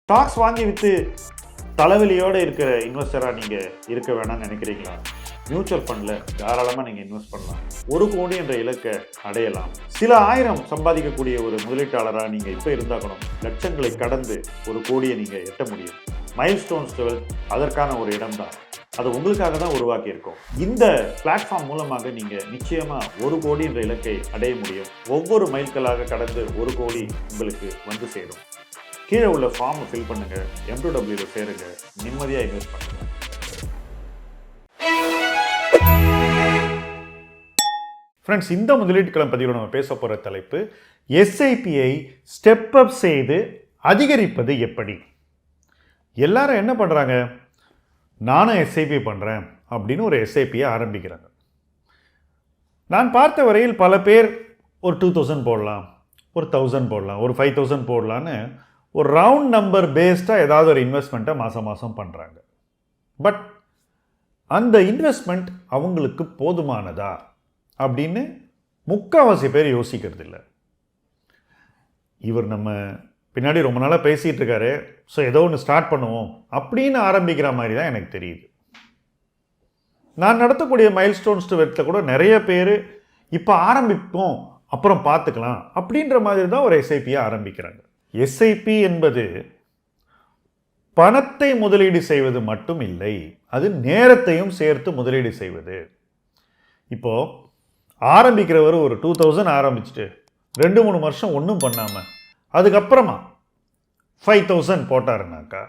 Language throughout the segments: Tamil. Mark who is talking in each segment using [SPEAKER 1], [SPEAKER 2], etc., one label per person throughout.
[SPEAKER 1] ஸ்டாக்ஸ் வாங்கி விற்று தலைவலியோடு இருக்கிற இன்வெஸ்டராக நீங்கள் இருக்க வேணாம்னு நினைக்கிறீங்களா? மியூச்சுவல் ஃபண்டில் தாராளமாக நீங்கள் இன்வெஸ்ட் பண்ணலாம். 1 கோடி என்ற இலக்கை அடையலாம். சில ஆயிரம் சம்பாதிக்கக்கூடிய ஒரு முதலீட்டாளராக நீங்கள் இப்போ இருந்தாக்கணும். லட்சங்களை கடந்து 1 கோடியை நீங்கள் எட்ட முடியும். மைல்ஸ்டோன்ஸ் 12 அதற்கான ஒரு இடம் தான். அது உங்களுக்காக தான் உருவாக்கி இருக்கும். இந்த பிளாட்ஃபார்ம் மூலமாக நீங்கள் நிச்சயமாக 1 கோடி என்ற இலக்கை அடைய முடியும். ஒவ்வொரு மைல்களாக கடந்து 1 கோடி உங்களுக்கு வந்து சேரும். கீழே உள்ள ஃபார்மை ஃபில் பண்ணுங்க, M2W சேருங்க, நிம்மதியாக இன்வெஸ்ட் பண்ணுங்க. ஃப்ரெண்ட்ஸ், இந்த முதலீட்டு களம் பதிவில் நம்ம பேச போகிற தலைப்பு எஸ்ஐபியை ஸ்டெப் அப் செய்து அதிகரிப்பது எப்படி. எல்லாரும் என்ன பண்ணுறாங்க? நானும் எஸ்ஐபி பண்ணுறேன் அப்படின்னு ஒரு எஸ்ஐபியை ஆரம்பிக்கிறாங்க. நான் பார்த்த வரையில் பல பேர் ஒரு 2000 போடலாம், ஒரு 1000 போடலாம், ஒரு 5000 போடலான்னு ஒரு ரவுண்ட் நம்பர் பேஸ்டாக ஏதாவது ஒரு இன்வெஸ்ட்மெண்ட்டை மாதம் மாதம் பண்ணுறாங்க. பட் அந்த இன்வெஸ்ட்மெண்ட் அவங்களுக்கு போதுமானதா அப்படின்னு முக்கால்வாசி பேர் யோசிக்கிறது இல்லை. இவர் நம்ம பின்னாடி ரொம்ப நாளாக பேசிகிட்டு இருக்காரு, ஸோ ஏதோ ஒன்று ஸ்டார்ட் பண்ணுவோம் அப்படின்னு ஆரம்பிக்கிற மாதிரி தான் எனக்கு தெரியுது. நான் நடத்தக்கூடிய மைல்ஸ்டோன்ஸ் வெற்றில் கூட நிறைய பேர் இப்போ ஆரம்பிப்போம் அப்புறம் பார்த்துக்கலாம் அப்படின்ற மாதிரி தான் ஒரு எஸ்ஐபியை ஆரம்பிக்கிறாங்க. எஸ்ஐபி என்பது பணத்தை முதலீடு செய்வது மட்டும் இல்லை, அது நேரத்தையும் சேர்த்து முதலீடு செய்வது. இப்போ ஆரம்பிக்கிறவர் ஒரு 2000 ஆரம்பிச்சுட்டு 2-3 வருஷம் ஒன்றும் பண்ணாமல் அதுக்கப்புறமா 5000 போட்டாருனாக்கா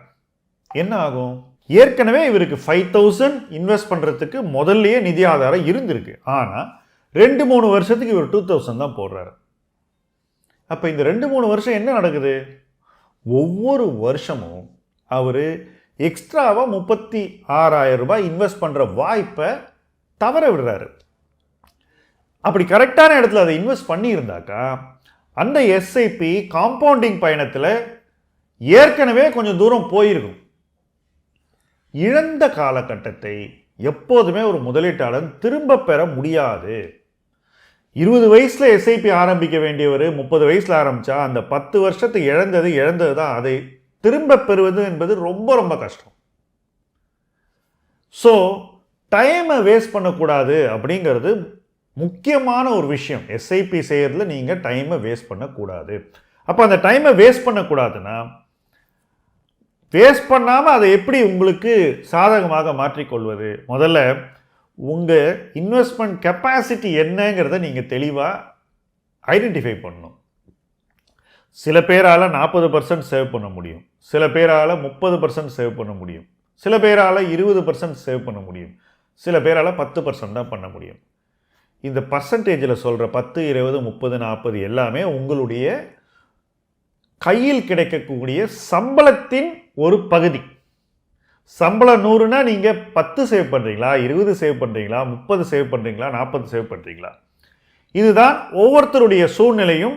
[SPEAKER 1] என்ன ஆகும்? ஏற்கனவே இவருக்கு 5000 இன்வெஸ்ட் பண்ணுறதுக்கு முதல்லையே நிதி ஆதாரம் இருந்திருக்கு. ஆனால் 2-3 வருஷத்துக்கு இவர் 2000 தான் போடுறாரு. அப்போ இந்த 2-3 வருஷம் என்ன நடக்குது? ஒவ்வொரு வருஷமும் அவர் எக்ஸ்ட்ராவாக 36,000 ரூபாய் இன்வெஸ்ட் பண்ணுற வாய்ப்பை தவற விடுறாரு. அப்படி கரெக்டான இடத்துல அதை இன்வெஸ்ட் பண்ணியிருந்தாக்கா அந்த எஸ்ஐபி காம்பவுண்டிங் பயணத்தில் ஏற்கனவே கொஞ்சம் தூரம் போயிருக்கும். இழந்த காலகட்டத்தை எப்போதுமே ஒரு முதலீட்டாளர் திரும்ப பெற முடியாது. 20 வயசில் எஸ்ஐபி ஆரம்பிக்க வேண்டியவர் 30 வயசில் ஆரம்பித்தா அந்த 10 வருஷத்துக்கு இழந்தது தான். அதை திரும்ப பெறுவது என்பது ரொம்ப ரொம்ப கஷ்டம். ஸோ டைமை வேஸ்ட் பண்ணக்கூடாது அப்படிங்கிறது முக்கியமான ஒரு விஷயம். எஸ்ஐபி செய்கிறதுல நீங்கள் டைமை வேஸ்ட் பண்ணக்கூடாது. அப்போ அந்த டைமை வேஸ்ட் பண்ணக்கூடாதுன்னா வேஸ்ட் பண்ணாமல் அதை எப்படி உங்களுக்கு சாதகமாக மாற்றிக்கொள்வது? முதல்ல உங்கள் இன்வெஸ்ட்மெண்ட் கெப்பாசிட்டி என்னங்கிறத நீங்கள் தெளிவாக ஐடென்டிஃபை பண்ணணும். சில பேரால் 40% சேவ் பண்ண முடியும், சில பேரால் 30% சேவ் பண்ண முடியும், சில பேரால் 20% சேவ் பண்ண முடியும், சில பேரால் 10% தான் பண்ண முடியும். இந்த பர்சன்டேஜில் சொல்கிற 10, 20, 30, 40 எல்லாமே உங்களுடைய கையில் கிடைக்கக்கூடிய சம்பளத்தின் ஒரு பகுதி. சம்பளம் 100னா நீங்கள் 10 சேவ் பண்ணுறீங்களா, 20 சேவ் பண்ணுறீங்களா, 30 சேவ் பண்ணுறீங்களா, 40 சேவ் பண்ணுறீங்களா? இதுதான் ஒவ்வொருத்தருடைய சூழ்நிலையும்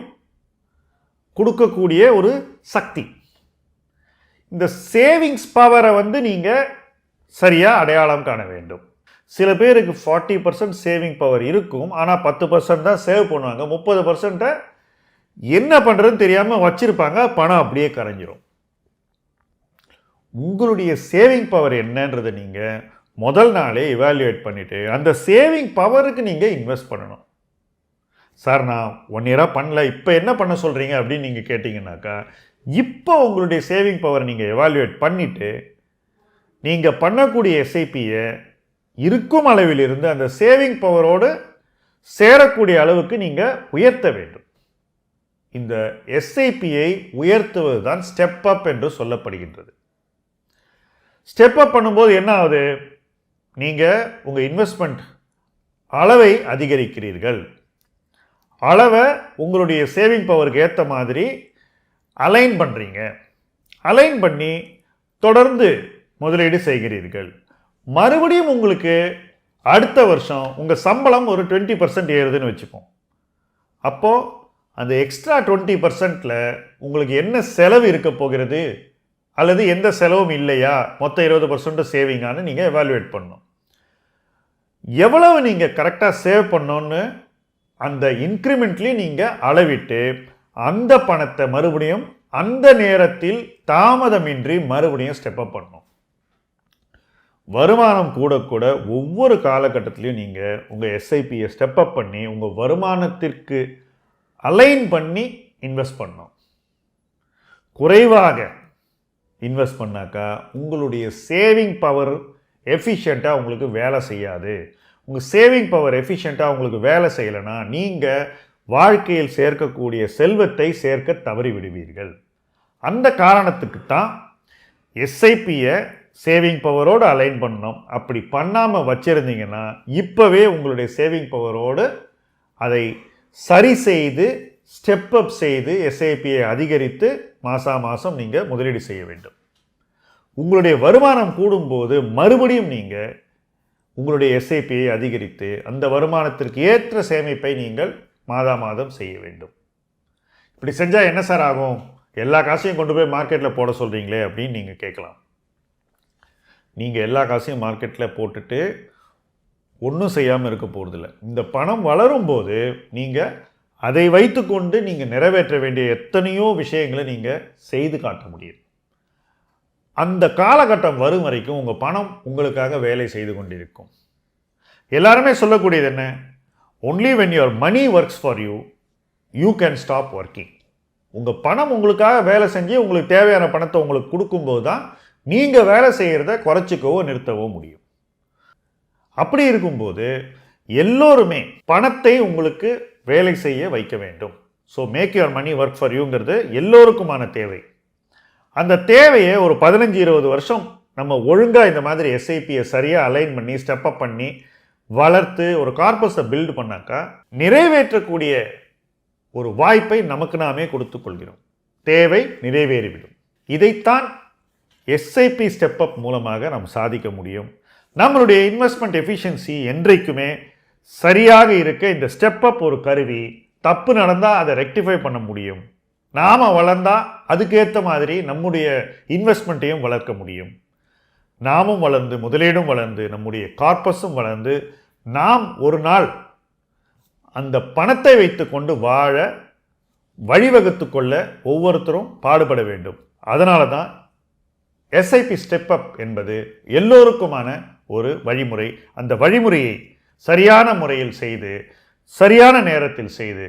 [SPEAKER 1] கொடுக்கக்கூடிய ஒரு சக்தி. இந்த சேவிங்ஸ் பவரை நீங்கள் சரியாக அடையாளம் காண வேண்டும். சில பேருக்கு 40% சேவிங் பவர் இருக்கும், ஆனால் 10% தான் சேவ் பண்ணுவாங்க. 30% என்ன பண்ணுறதுன்னு தெரியாமல் வச்சுருப்பாங்க, பணம் அப்படியே கரைஞ்சிரும். உங்களுடைய சேவிங் பவர் என்னன்றதை நீங்கள் முதல் நாளே இவாலுவேட் பண்ணிவிட்டு அந்த சேவிங் பவருக்கு நீங்கள் இன்வெஸ்ட் பண்ணணும். சார், நான் 1 இயராக பண்ணல, இப்போ என்ன பண்ண சொல்கிறீங்க அப்படின்னு நீங்கள் கேட்டிங்கனாக்கா, இப்போ உங்களுடைய சேவிங் பவர் நீங்கள் எவாலுவேட் பண்ணிவிட்டு நீங்கள் பண்ணக்கூடிய எஸ்ஐபியை இருக்கும் அளவிலிருந்து அந்த சேவிங் பவரோடு சேரக்கூடிய அளவுக்கு நீங்கள் உயர்த்த வேண்டும். இந்த எஸ்ஐபியை உயர்த்துவது தான் ஸ்டெப் அப் என்று சொல்லப்படுகின்றது. ஸ்டெப் அப் பண்ணும்போது என்ன ஆகுது? நீங்கள் உங்கள் இன்வெஸ்ட்மெண்ட் அளவை அதிகரிக்கிறீர்கள். அளவை உங்களுடைய சேவிங் பவருக்கு ஏற்ற மாதிரி அலைன் பண்ணுறீங்க. அலைன் பண்ணி தொடர்ந்து முதலீடு செய்கிறீர்கள். மறுபடியும் உங்களுக்கு அடுத்த வருஷம் உங்கள் சம்பளம் ஒரு 20% ஏறுதுன்னு வச்சுப்போம். அப்போது அந்த எக்ஸ்ட்ரா 20%ல் உங்களுக்கு என்ன செலவு இருக்க போகிறது அல்லது எந்த செலவும் இல்லையா, மொத்தம் 20% சேவிங்கானு நீங்கள் எவாலுவேட் பண்ணணும். எவ்வளவு நீங்கள் கரெக்டாக சேவ் பண்ணோன்னு அந்த இன்க்ரிமெண்ட்லேயும் நீங்கள் அளவிட்டு அந்த பணத்தை மறுபடியும் அந்த நேரத்தில் தாமதமின்றி மறுபடியும் ஸ்டெப் அப் பண்ணணும். வருமானம் கூட கூட ஒவ்வொரு காலகட்டத்திலையும் நீங்கள் உங்கள் எஸ்ஐபியை ஸ்டெப் அப் பண்ணி உங்கள் வருமானத்திற்கு அலைன் பண்ணி இன்வெஸ்ட் பண்ணணும். குறைவாக இன்வெஸ்ட் பண்ணாக்கா உங்களுடைய சேவிங் பவர் எஃபிஷியண்ட்டாக உங்களுக்கு வேலை செய்யாது. உங்கள் சேவிங் பவர் எஃபிஷியண்ட்டாக உங்களுக்கு வேலை செய்யலைன்னா நீங்கள் வாழ்க்கையில் சேர்க்கக்கூடிய செல்வத்தை சேர்க்க தவறிவிடுவீர்கள். அந்த காரணத்துக்கு தான் எஸ்ஐபியை சேவிங் பவரோடு அலைன் பண்ணணும். அப்படி பண்ணாமல் வச்சுருந்தீங்கன்னா இப்போவே உங்களுடைய சேவிங் பவரோடு அதை சரி செய்து ஸ்டெப் அப் செய்து எஸ்ஐபியை அதிகரித்து மாதம் நீங்கள் முதலீடு செய்ய வேண்டும். உங்களுடைய வருமானம் கூடும்போது மறுபடியும் நீங்கள் உங்களுடைய எஸ்ஐபியை அதிகரித்து அந்த வருமானத்திற்கு ஏற்ற சேமிப்பை நீங்கள் மாதம் செய்ய வேண்டும். இப்படி செஞ்சால் என்ன சார் ஆகும்? எல்லா காசையும் கொண்டு போய் மார்க்கெட்டில் போட சொல்கிறீங்களே அப்படின்னு நீங்கள் கேட்கலாம். நீங்கள் எல்லா காசையும் மார்க்கெட்டில் போட்டுட்டு ஒன்றும் செய்யாமல் இருக்க போகிறதில்ல. இந்த பணம் வளரும்போது நீங்கள் அதை வைத்துக்கொண்டு நீங்கள் நிறைவேற்ற வேண்டிய எத்தனையோ விஷயங்களை நீங்கள் செய்து காட்ட முடியும். அந்த காலகட்டம் வரும் வரைக்கும் உங்கள் பணம் உங்களுக்காக வேலை செய்து கொண்டிருக்கும். எல்லாருமே சொல்லக்கூடியது என்ன? Only when your money works for you, you can stop working. உங்கள் பணம் உங்களுக்காக வேலை செஞ்சு உங்களுக்கு தேவையான பணத்தை உங்களுக்கு கொடுக்கும்போது தான் நீங்கள் வேலை செய்கிறத குறைச்சிக்கவோ நிறுத்தவோ முடியும். அப்படி இருக்கும்போது எல்லோருமே பணத்தை உங்களுக்கு வேலை செய்ய வைக்க வேண்டும். So make your money work for யூங்கிறது எல்லோருக்குமான தேவை. அந்த தேவையை ஒரு 15-20 வருஷம் நம்ம ஒழுங்காக இந்த மாதிரி எஸ்ஐபியை சரியாக அலைன் பண்ணி ஸ்டெப் அப் பண்ணி வளர்த்து ஒரு கார்பஸை பில்டு பண்ணாக்கா நிறைவேற்றக்கூடிய ஒரு வாய்ப்பை நமக்கு நாமே கொடுத்து கொள்கிறோம். தேவை நிறைவேறிவிடும். இதைத்தான் எஸ்ஐபி ஸ்டெப் அப் மூலமாக நாம் சாதிக்க முடியும். நம்மளுடைய இன்வெஸ்ட்மெண்ட் எஃபிஷியன்சி என்றைக்குமே சரியாக இருக்க இந்த ஸ்டெப் அப் ஒரு கருவி. தப்பு நடந்தால் அதை ரெக்டிஃபை பண்ண முடியும். நாம் வளர்ந்தால் அதுக்கேற்ற மாதிரி நம்முடைய இன்வெஸ்ட்மெண்ட்டையும் வளர்க்க முடியும். நாமும் வளர்ந்து முதலீடும் வளர்ந்து நம்முடைய கார்பஸும் வளர்ந்து நாம் ஒரு நாள் அந்த பணத்தை வைத்து கொண்டு வாழ வழிவகுத்து கொள்ள ஒவ்வொருத்தரும் பாடுபட வேண்டும். அதனால தான் எஸ்ஐபி ஸ்டெப் அப் என்பது எல்லோருக்குமான ஒரு வழிமுறை. அந்த வழிமுறையை சரியான முறையில் செய்து சரியான நேரத்தில் செய்து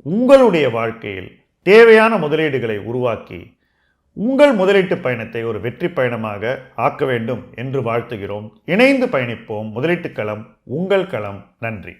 [SPEAKER 1] உங்களுடைய வாழ்க்கையில் தேவையான முதலீடுகளை உருவாக்கி உங்கள் முதலீட்டு பயணத்தை ஒரு வெற்றி பயணமாக ஆக்க வேண்டும் என்று வாழ்த்துகிறோம். இணைந்து பயணிப்போம். முதலீட்டு களம் உங்கள் களம். நன்றி.